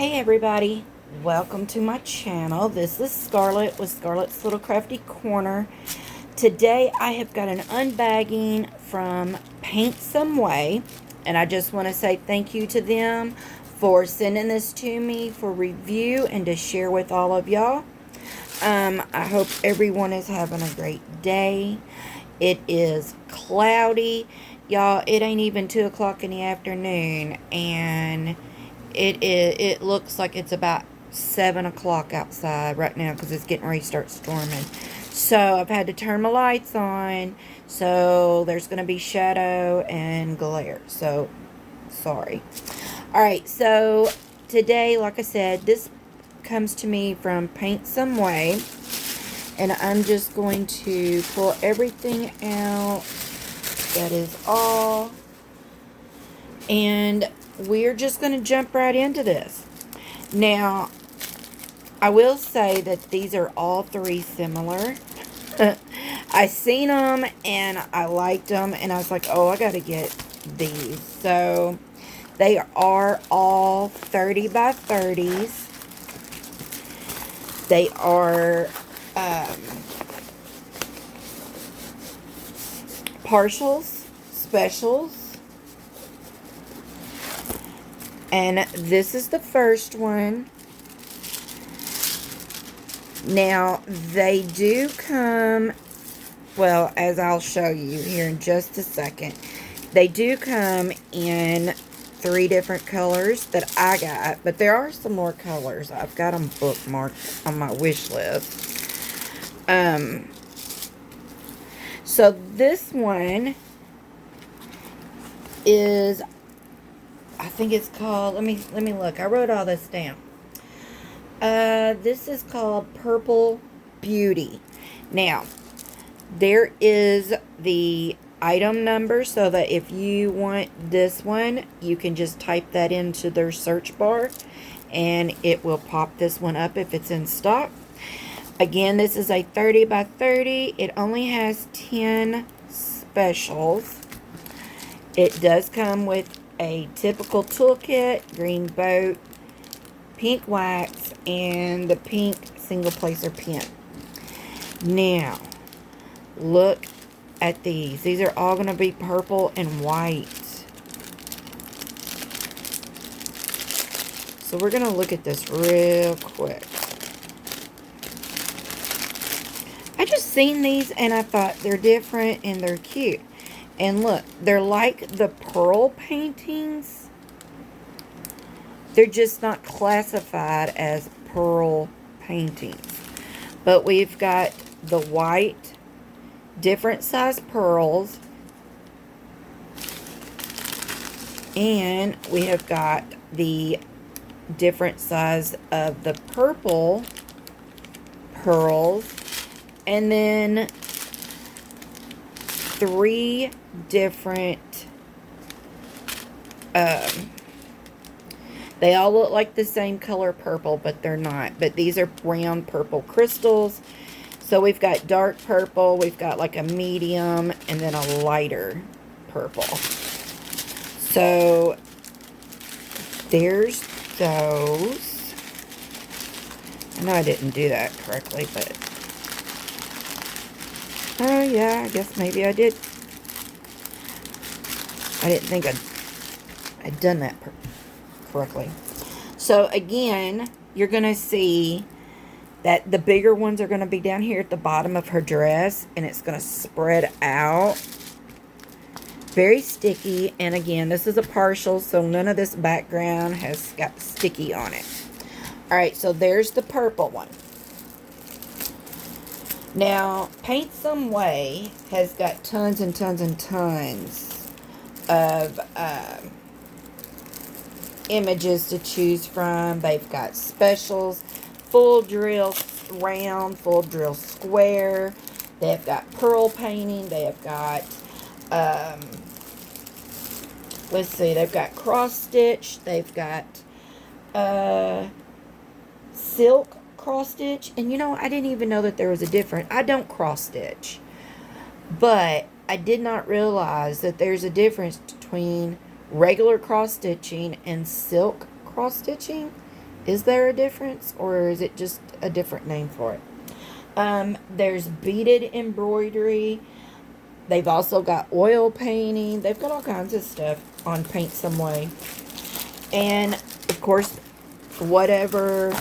Hey everybody, welcome to my channel. This is Scarlet with Scarlet's Little Crafty Corner. Today I have got an unbagging from Paint Someway, and I just want to say thank you to them for sending this to me for review and to share with all of y'all. I hope everyone is having a great day. It is cloudy. Y'all, it ain't even 2 o'clock in the afternoon, and it looks like it's about 7 o'clock outside right now because it's getting ready to start storming. So I've had to turn my lights on, so there's going to be shadow and glare. So sorry. Alright, so today, like I said, this comes to me from Paint Someway, and I'm just going to pull everything out. That is all. And we're just going to jump right into this. Now, I will say that these are all three similar. I seen them and I liked them, and I was like, oh, I got to get these. So they are all 30 by 30s. They are partials, specials. And this is the first one. Now, they do come, well, as I'll show you here in just a second, they do come in 3 different colors that I got, but there are some more colors. I've got them bookmarked on my wish list. So this one is, I think it's called, let me look. I wrote all this down. This is called Purple Beauty. Now, there is the item number, so that if you want this one, you can just type that into their search bar and it will pop this one up if it's in stock. Again, this is a 30 by 30. It only has 10 specials. It does come with a typical toolkit, green boat, pink wax, and the pink single placer pen. Now, look at these. These are all going to be purple and white. So we're going to look at this real quick. I just seen these and I thought they're different and they're cute. And look, they're like the pearl paintings. They're just not classified as pearl paintings. But we've got the white, different size pearls. And we have got the different size of the purple pearls. And then 3 different, they all look like the same color purple, but they're not. But these are brown purple crystals. So we've got dark purple, we've got like a medium, and then a lighter purple. So there's those. I know I didn't do that correctly, but oh yeah, I guess maybe I did. I didn't think I'd done that correctly. So again, you're going to see that the bigger ones are going to be down here at the bottom of her dress, and it's going to spread out. Very sticky, and again, this is a partial, so none of this background has got sticky on it. Alright, so there's the purple one. Now, Paint Someway has got tons and tons and tons of images to choose from. They've got specials, full drill round, full drill square. They've got pearl painting. They have got, let's see, they've got cross stitch. They've got silk cross stitch. And you know, I didn't even know that there was a difference. I don't cross stitch, but I did not realize that there's a difference between regular cross stitching and silk cross stitching. Is there a difference, or is it just a different name for it? There's beaded embroidery. They've also got oil painting. They've got all kinds of stuff on Paint Someway. And, of course, whatever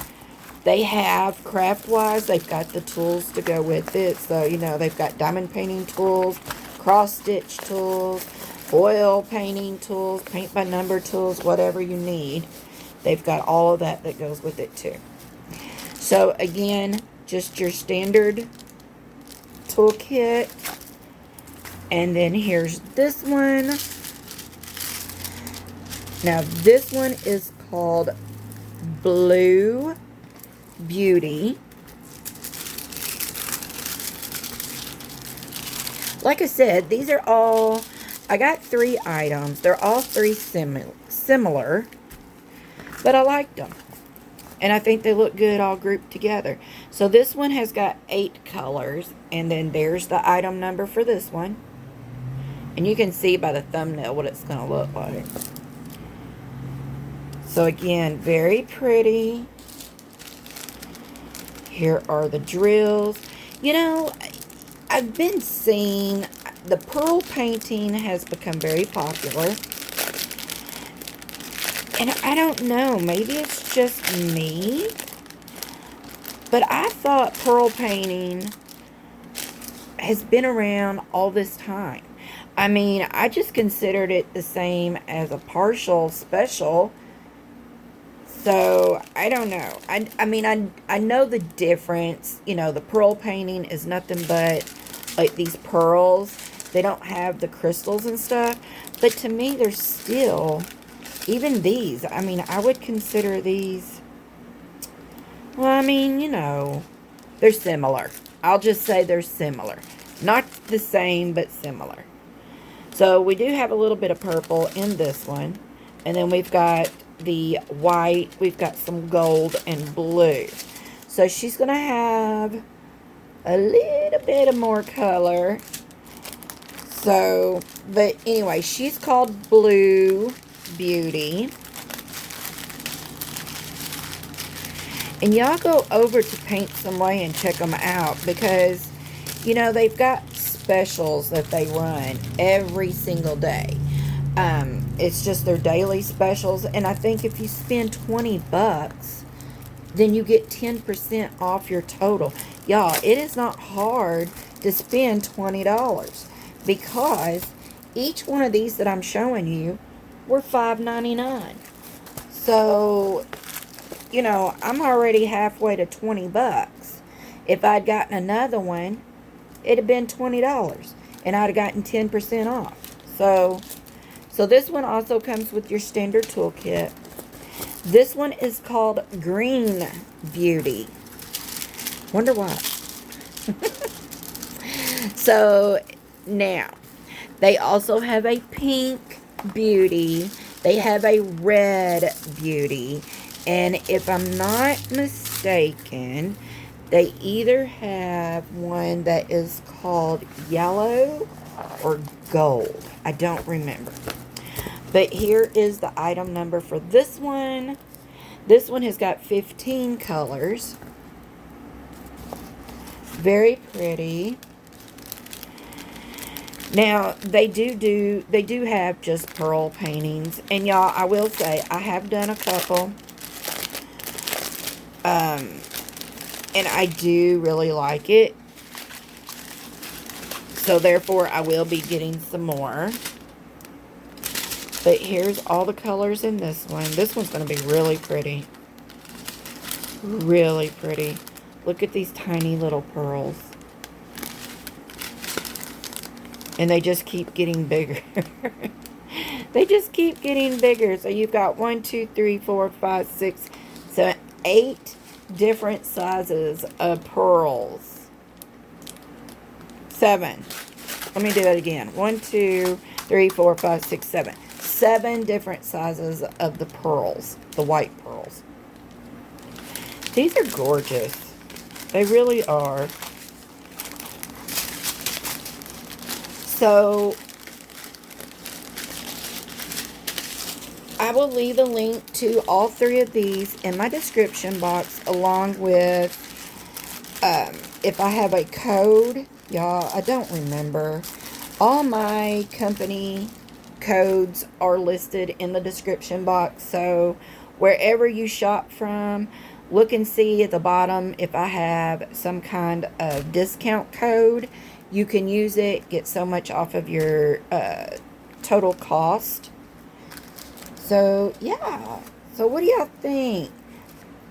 they have craft-wise, they've got the tools to go with it. So, you know, they've got diamond painting tools, cross-stitch tools, oil painting tools, paint-by-number tools, whatever you need. They've got all of that goes with it, too. So, again, just your standard toolkit. And then here's this one. Now, this one is called Blue Beauty. Like I said, these are all, I got 3 items. They're all 3 similar, but I like them. And I think they look good all grouped together. So this one has got 8 colors. And then there's the item number for this one. And you can see by the thumbnail what it's going to look like. So again, very pretty. Here are the drills. You know, I've been seeing the pearl painting has become very popular. And I don't know, maybe it's just me, but I thought pearl painting has been around all this time. I mean, I just considered it the same as a partial special. So, I don't know. I mean, I know the difference. You know, the pearl painting is nothing but, like, these pearls. They don't have the crystals and stuff. But to me, they're still, even these, I mean, I would consider these, well, I mean, you know, they're similar. I'll just say they're similar. Not the same, but similar. So, we do have a little bit of purple in this one. And then we've got the white. We've got some gold and blue. So, she's going to have a little bit of more color. So, but anyway, she's called Blue Beauty. And y'all go over to Paint Someway and check them out. Because, you know, they've got specials that they run every single day. It's just their daily specials, and I think if you spend 20 bucks, then you get 10% off your total. Y'all, it is not hard to spend $20 because each one of these that I'm showing you were $5.99. So, you know, I'm already halfway to 20 bucks. If I'd gotten another one, it'd have been $20, and I'd have gotten 10% off. So this one also comes with your standard toolkit. This one is called Green Beauty. Wonder why. So now, they also have a pink beauty. They have a red beauty. And if I'm not mistaken, they either have one that is called yellow or gold. I don't remember. But here is the item number for this one. This one has got 15 colors. Very pretty. Now, they do have just pearl paintings. And y'all, I will say, I have done a couple. And I do really like it. So, therefore, I will be getting some more. But here's all the colors in this one. This one's going to be really pretty. Really pretty. Look at these tiny little pearls. And they just keep getting bigger. They just keep getting bigger. So you've got 1, 2, 3, 4, 5, 6, 7, 8 different sizes of pearls. 7. Let me do that again. 1, 2, 3, 4, 5, 6, 7. 7 different sizes of the pearls. The white pearls. These are gorgeous. They really are. So, I will leave a link to all 3 of these in my description box, along with, if I have a code. Y'all, I don't remember. All my company codes are listed in the description box. So, wherever you shop from, look and see at the bottom if I have some kind of discount code. You can use it, get so much off of your total cost. So, yeah. So, what do y'all think?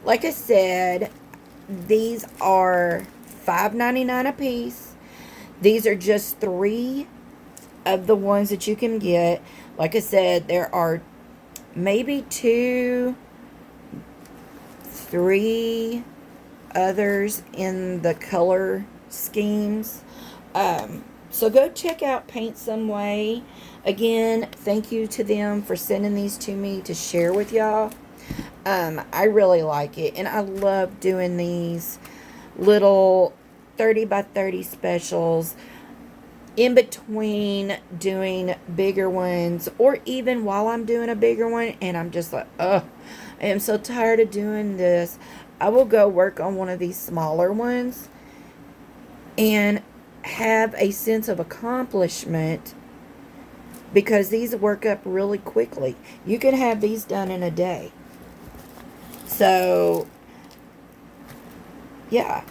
Like I said, these are $5.99 a piece. These are just 3 of the ones that you can get. Like I said, there are maybe 2, 3 others in the color schemes. So go check out Paint Someway. Again, thank you to them for sending these to me to share with y'all. I really like it, and I love doing these little 30 by 30 specials in between doing bigger ones, or even while I'm doing a bigger one and I'm just like, ugh, I am so tired of doing this. I will go work on one of these smaller ones and have a sense of accomplishment, because these work up really quickly. You can have these done in a day. So, yeah.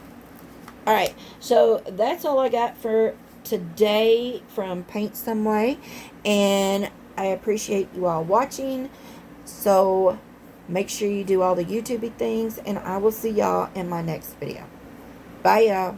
Alright, so that's all I got for today from Paint Someway. And I appreciate you all watching. So, make sure you do all the YouTubey things. And I will see y'all in my next video. Bye, y'all.